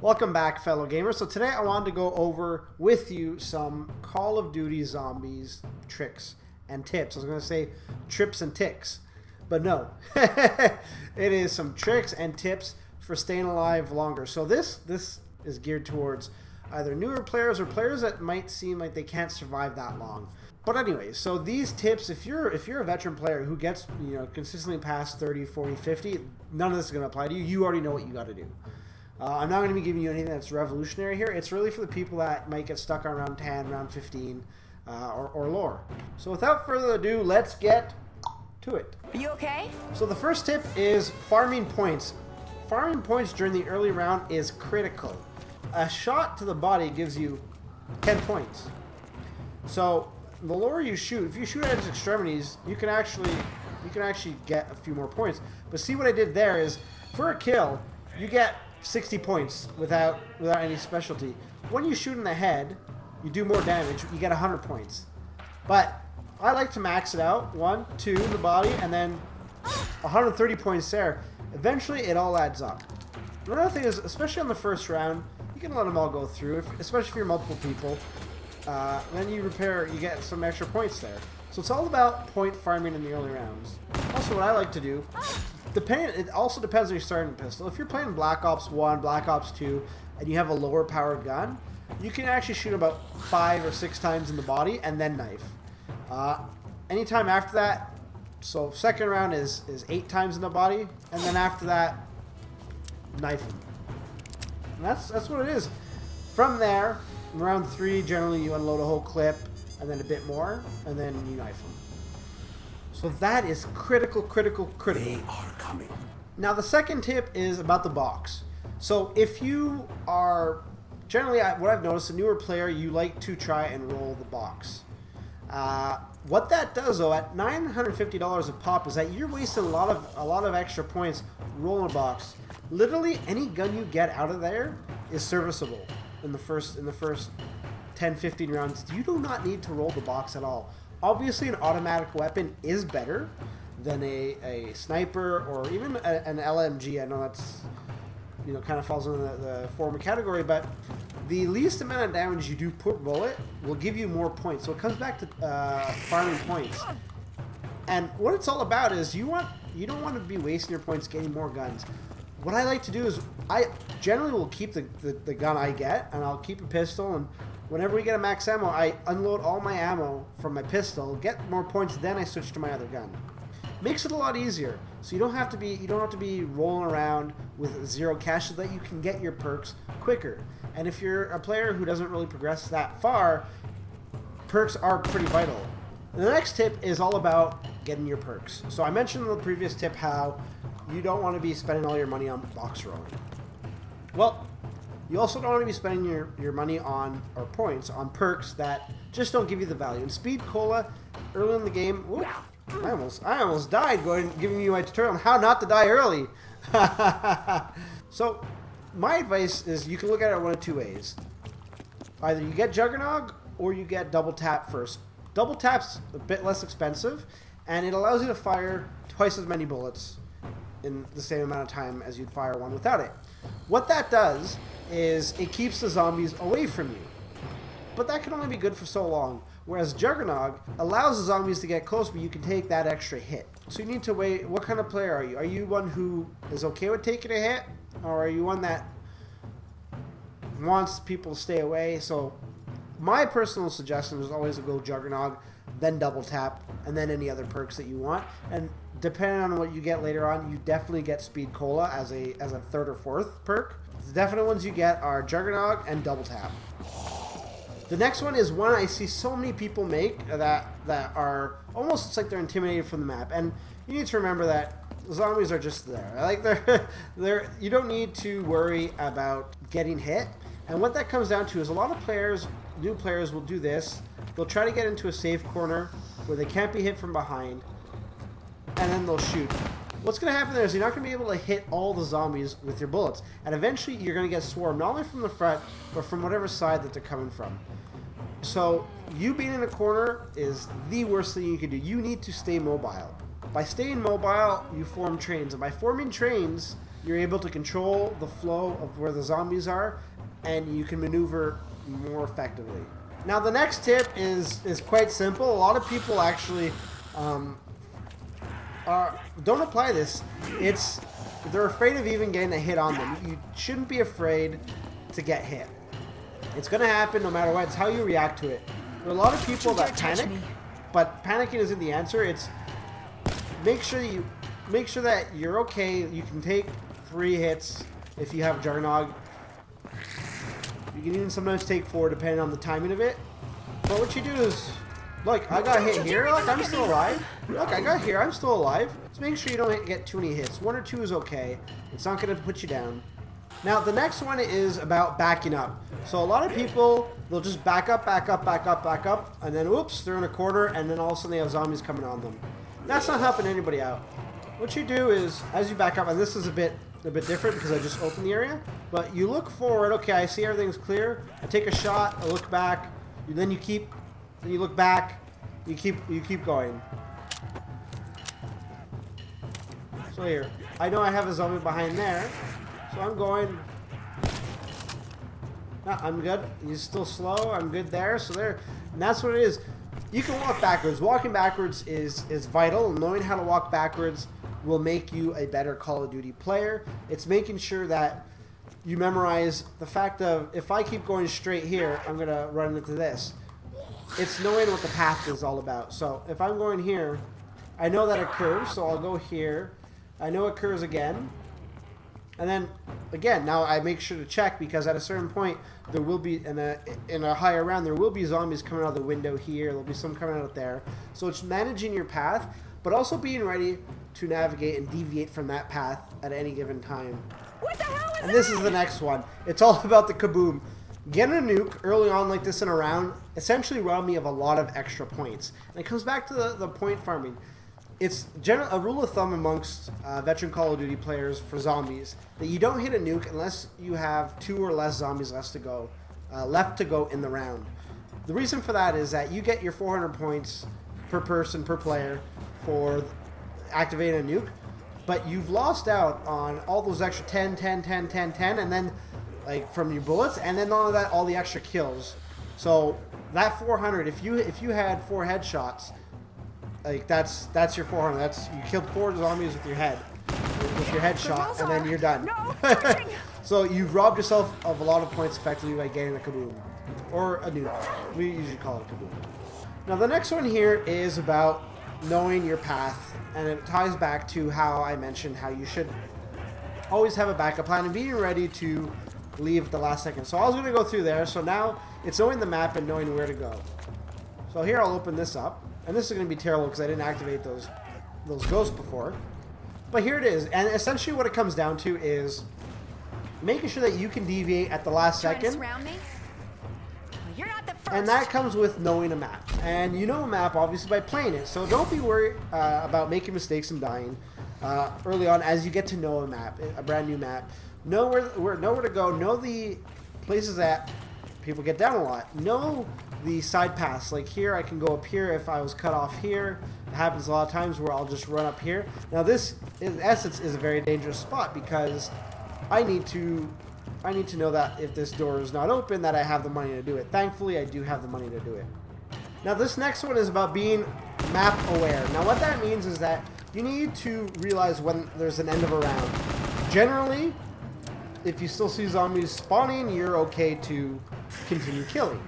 Welcome back, fellow gamers. So today I wanted to go over with you some Call of Duty Zombies tricks and tips. I was going to say trips and ticks, but no. It is some tricks and tips for staying alive longer. So this is geared towards either newer players or players that might seem like they can't survive that long. But anyway, so these tips, if you're a veteran player who gets, consistently past 30, 40, 50, none of this is going to apply to you. You already know what you got to do. I'm not going to be giving you anything that's revolutionary here. It's really for the people that might get stuck on round 10, round 15, or lower. So without further ado, let's get to it. Are you okay? So the first tip is farming points. Farming points during the early round is critical. A shot to the body gives you 10 points. So the lower you shoot, if you shoot at his extremities, you can actually get a few more points. But see what I did there is, for a kill, you get 60 points without any specialty. When you shoot in the head, you do more damage, you get 100 points. But I like to max it out, 1, 2 in the body, and then 130 points there. Eventually it all adds up. Another thing is, especially on the first round, you can let them all go through, especially if you're multiple people. Then you get some extra points there. So it's all about point farming in the early rounds. Also, what I like to do, it also depends on your starting pistol. If you're playing Black Ops 1, Black Ops 2, and you have a lower powered gun, you can actually shoot about 5 or 6 times in the body and then knife. Anytime after that, so second round is 8 times in the body, and then after that, knife them. And that's what it is. From there, in round 3, generally you unload a whole clip, and then a bit more, and then you knife them. So that is critical. They are coming. Now the second tip is about the box. So if you are, generally what I've noticed, a newer player, you like to try and roll the box. What that does though, at $950 a pop, is that you're wasting a lot of extra points rolling a box. Literally any gun you get out of there is serviceable in the first 10-15 rounds. You do not need to roll the box at all. Obviously, an automatic weapon is better than a sniper or even an LMG. I know that's, kind of falls into the former category, but the least amount of damage you do per bullet will give you more points. So it comes back to farming points. And what it's all about is you don't want to be wasting your points getting more guns. What I like to do is I generally will keep the gun I get, and I'll keep a pistol, and whenever we get a max ammo, I unload all my ammo from my pistol, get more points, then I switch to my other gun. Makes it a lot easier. So you don't have to be rolling around with 0 cash, so that you can get your perks quicker. And if you're a player who doesn't really progress that far, perks are pretty vital. And the next tip is all about getting your perks. So I mentioned in the previous tip how you don't want to be spending all your money on box rolling. Well, you also don't want to be spending your money on, or points, on perks that just don't give you the value. And Speed Cola, early in the game, whoop, I almost died giving you my tutorial on how not to die early. So, my advice is you can look at it one of 2 ways. Either you get Juggernog, or you get Double Tap first. Double Tap's a bit less expensive, and it allows you to fire twice as many bullets in the same amount of time as you'd fire one without it. What that does is it keeps the zombies away from you. But that can only be good for so long. Whereas Juggernog allows the zombies to get close, but you can take that extra hit. So you need to weigh, what kind of player are you? Are you one who is okay with taking a hit? Or are you one that wants people to stay away? So my personal suggestion is always to go Juggernog, then Double Tap, and then any other perks that you want. And depending on what you get later on, you definitely get Speed Cola as a 3rd or 4th perk. The definite ones you get are Juggernog and Double Tap. The next one is one I see so many people make that are almost, it's like they're intimidated from the map. And you need to remember that zombies are just there. Like they're you don't need to worry about getting hit. And what that comes down to is a lot of players, new players, will do this. They'll try to get into a safe corner where they can't be hit from behind, and then they'll shoot. What's going to happen there is you're not going to be able to hit all the zombies with your bullets. And eventually you're going to get swarmed, not only from the front, but from whatever side that they're coming from. So you being in a corner is the worst thing you can do. You need to stay mobile. By staying mobile, you form trains. And by forming trains, you're able to control the flow of where the zombies are, and you can maneuver more effectively. Now the next tip is quite simple. A lot of people actually don't apply this. They're afraid of even getting a hit on them. You shouldn't be afraid to get hit. It's going to happen no matter what. It's how you react to it. There are a lot of people that panic, but panicking isn't the answer. It's make sure that you're okay. You can take 3 hits if you have Jarnog. You can even sometimes take 4 depending on the timing of it. But what you do is, look, I got hit here. Look, I'm still alive. Look, I got here. I'm still alive. Just make sure you don't get too many hits. 1 or 2 is okay. It's not going to put you down. Now, the next one is about backing up. So a lot of people, they'll just back up, and then oops, they're in a corner, and then all of a sudden they have zombies coming on them. That's not helping anybody out. What you do is, as you back up, and this is a bit different because I just opened the area, but you look forward. Okay, I see everything's clear. I take a shot. I look back. Then you look back. You keep going. So here, I know I have a zombie behind there, so I'm going. No, I'm good. He's still slow. I'm good there. So there, and that's what it is. You can walk backwards. Walking backwards is vital. Knowing how to walk backwards will make you a better Call of Duty player. It's making sure that you memorize the fact of, if I keep going straight here, I'm going to run into this. It's knowing what the path is all about. So if I'm going here, I know that it curves, so I'll go here. I know it curves again. And then, again, now I make sure to check, because at a certain point, there will be, in a higher round, there will be zombies coming out of the window here. There'll be some coming out there. So it's managing your path, but also being ready to navigate and deviate from that path at any given time. What the hell is And this is the next one. It's all about the kaboom. Getting a nuke early on like this in a round essentially robbed me of a lot of extra points. And it comes back to the point farming. It's a rule of thumb amongst veteran Call of Duty players for zombies that you don't hit a nuke unless you have 2 or less zombies left to go in the round. The reason for that is that you get your 400 points per person, per player, for activating a nuke, but you've lost out on all those extra 10, 10, 10, 10, 10, and then like from your bullets, and then all of that, all the extra kills. So that 400, if you had 4 headshots, like that's your 400. That's, you killed 4 zombies with your headshot, and then you're done. No, So you've robbed yourself of a lot of points effectively by getting a kaboom, or a nuke. We usually call it a kaboom. Now the next one here is about knowing your path, and it ties back to how I mentioned how you should always have a backup plan and being ready to leave at the last second. So I was going to go through there. So now it's knowing the map and knowing where to go. So here I'll open this up, and this is going to be terrible because I didn't activate those ghosts before. But here it is, and essentially what it comes down to is making sure that you can deviate at the last second. Surround me? Well, you're not the first. And that comes with knowing a map. And you know a map, obviously, by playing it. So don't be worried about making mistakes and dying early on as you get to know a map, a brand new map. Know where to go. Know the places that people get down a lot. Know the side paths. Like here, I can go up here if I was cut off here. It happens a lot of times where I'll just run up here. Now this, in essence, is a very dangerous spot because I need to know that if this door is not open, that I have the money to do it. Thankfully, I do have the money to do it. Now this next one is about being map aware. Now what that means is that you need to realize when there's an end of a round. Generally, if you still see zombies spawning, you're okay to continue killing.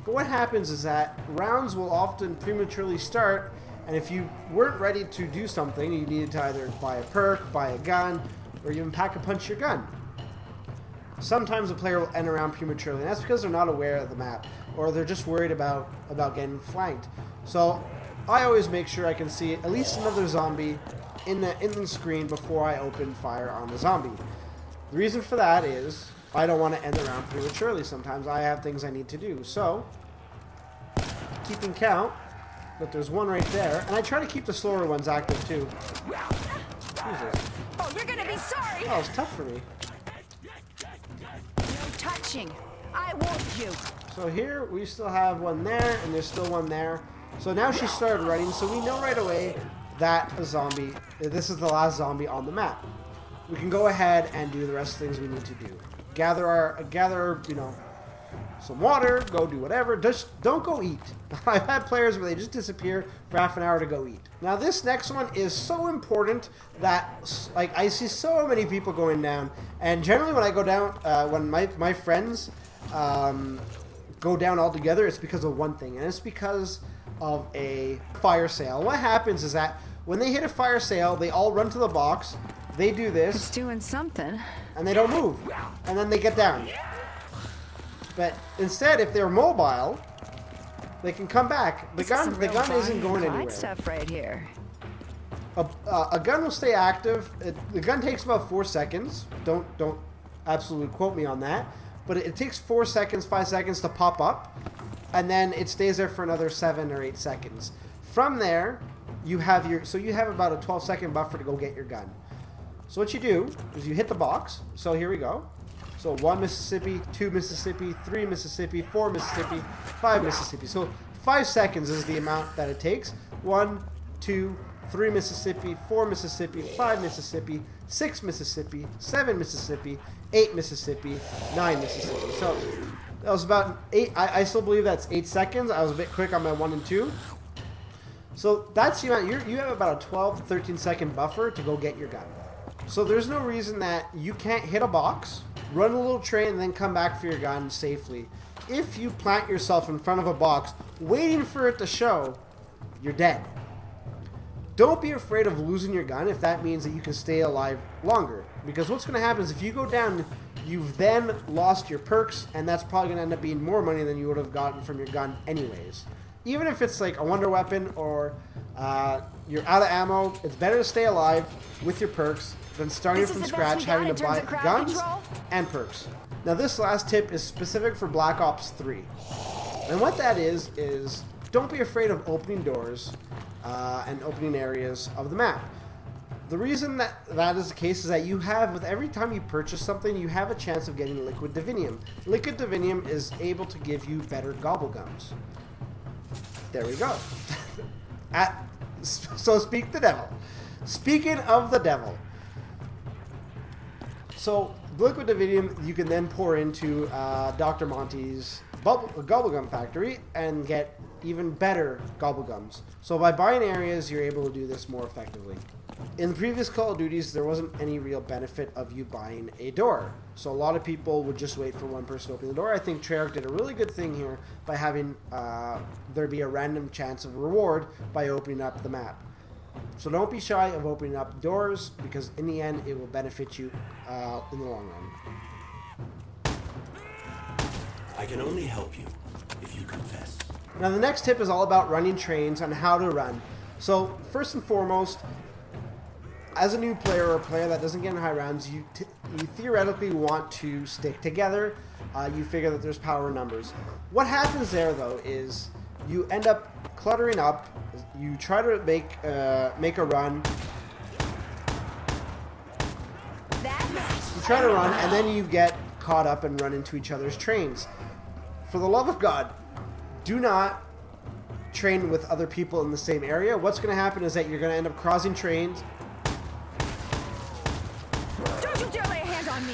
But what happens is that rounds will often prematurely start, and if you weren't ready to do something, you needed to either buy a perk, buy a gun, or even pack a punch your gun. Sometimes a player will end a round prematurely, and that's because they're not aware of the map, or they're just worried about getting flanked. So I always make sure I can see at least another zombie in the screen before I open fire on the zombie. The reason for that is I don't want to end the round prematurely. Sometimes I have things I need to do. So, keeping count, but there's one right there. And I try to keep the slower ones active too. Jesus. Oh, you're gonna be sorry. Oh, it's tough for me. No touching. I want you. So here we still have one there, and there's still one there. So now she started running, so we know right away that this is the last zombie on the map. we can go ahead and do the rest of the things we need to do. Gather, you know, some water, go do whatever. Just don't go eat. I've had players where they just disappear for half an hour to go eat. Now this next one is so important that like I see so many people going down, and generally when I go down, when my friends go down altogether, it's because of one thing, and it's because of a fire sale. What happens is that when they hit a fire sale, they all run to the box, they do this. It's doing something. And they don't move, and then they get down. But instead, if they're mobile, they can come back. The gun isn't going anywhere. Stuff right here. A gun will stay active. The gun takes about 4 seconds. Don't absolutely quote me on that. But it takes 4 seconds, 5 seconds to pop up, and then it stays there for another 7 or 8 seconds. From there, you have about a 12-second buffer to go get your gun. So what you do is you hit the box. So here we go. So 1 Mississippi, 2 Mississippi, 3 Mississippi, 4 Mississippi, 5 Mississippi. So 5 seconds is the amount that it takes. 1, 2, 3 Mississippi, 4 Mississippi, 5 Mississippi, 6 Mississippi, 7 Mississippi, 8 Mississippi, 9 Mississippi. So that was about 8. I still believe that's 8 seconds. I was a bit quick on my 1 and 2. So that's the amount. You have about a 12 to 13 second buffer to go get your gun. So there's no reason that you can't hit a box, run a little train, and then come back for your gun safely. If you plant yourself in front of a box, waiting for it to show, you're dead. Don't be afraid of losing your gun if that means that you can stay alive longer. Because what's going to happen is if you go down, you've then lost your perks, and that's probably going to end up being more money than you would have gotten from your gun anyways. Even if it's like a wonder weapon or you're out of ammo, it's better to stay alive with your perks than starting from scratch having to buy guns and perks. Now this last tip is specific for Black Ops 3. And what that is don't be afraid of opening doors and opening areas of the map. The reason that is the case is that you have, with every time you purchase something, you have a chance of getting liquid divinium. Liquid divinium is able to give you better gobble gums. There we go. So speak the devil. Speaking of the devil. So liquid divinium you can then pour into Dr. Monty's Gobblegum factory and get even better Gobblegums. So by buying areas, you're able to do this more effectively. In the previous Call of Duties, there wasn't any real benefit of you buying a door. So a lot of people would just wait for one person to open the door. I think Treyarch did a really good thing here by having there be a random chance of reward by opening up the map. So don't be shy of opening up doors, because in the end, it will benefit you in the long run. I can only help you if you confess. Now the next tip is all about running trains on how to run. So first and foremost, as a new player or a player that doesn't get in high rounds, you theoretically want to stick together. You figure that there's power in numbers. What happens there, though, is you end up cluttering up. You try to make a run. You try to run, and then you get caught up and run into each other's trains. For the love of God, do not train with other people in the same area. What's going to happen is that you're going to end up crossing trains. Don't you dare lay a hand on me!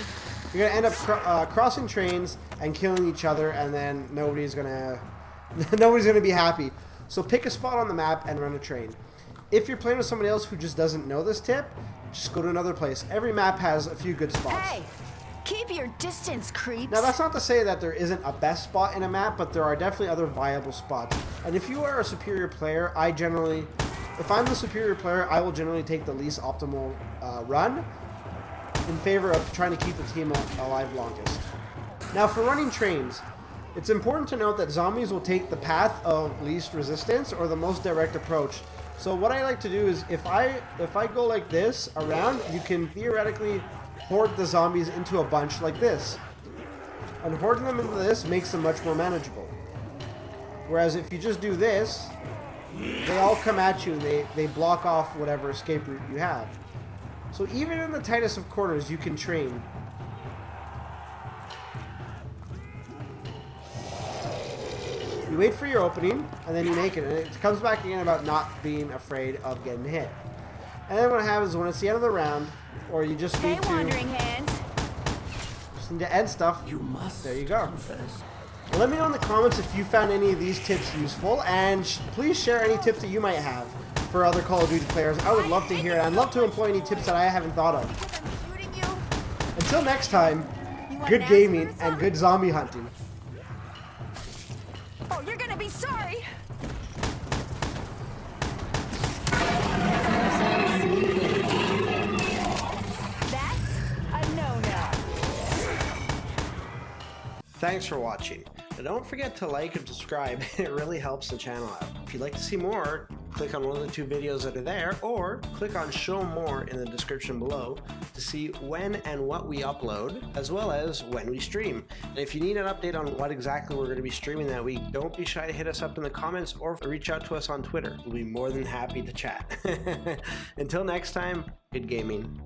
You're going to end up crossing trains and killing each other, and then nobody's going to be happy. So pick a spot on the map and run a train. If you're playing with somebody else who just doesn't know this tip, just go to another place. Every map has a few good spots. Hey! Keep your distance, creeps. Now that's not to say that there isn't a best spot in a map, but there are definitely other viable spots. And if you are a superior player, if I'm the superior player, I will generally take the least optimal run in favor of trying to keep the team alive longest. Now for running trains, it's important to note that zombies will take the path of least resistance or the most direct approach. So what I like to do is if I go like this around, you can theoretically horde the zombies into a bunch like this. And hoarding them into this makes them much more manageable. Whereas if you just do this, they all come at you, they block off whatever escape route you have. So even in the tightest of corners, you can train. You wait for your opening, and then you make it. And it comes back again about not being afraid of getting hit. And then what happens is when it's the end of the round, or you just Hey, need to, wandering hands. just need to end stuff, You must. there you go. Confess. Let me know in the comments if you found any of these tips useful, and please share any tips that you might have for other Call of Duty players. I would love to hear it. I'd love to employ any tips that I haven't thought of. Because I'm shooting you. Until next time, You want good an gaming answer, and good zombie hunting. Oh, you're gonna be sorry. That's a no-no. Thanks for watching. And don't forget to like and subscribe. It really helps the channel out. If you'd like to see more, click on one of the 2 videos that are there, or click on show more in the description below to see when and what we upload, as well as when we stream. And if you need an update on what exactly we're going to be streaming that week, don't be shy to hit us up in the comments or reach out to us on Twitter. We'll be more than happy to chat. Until next time, good gaming.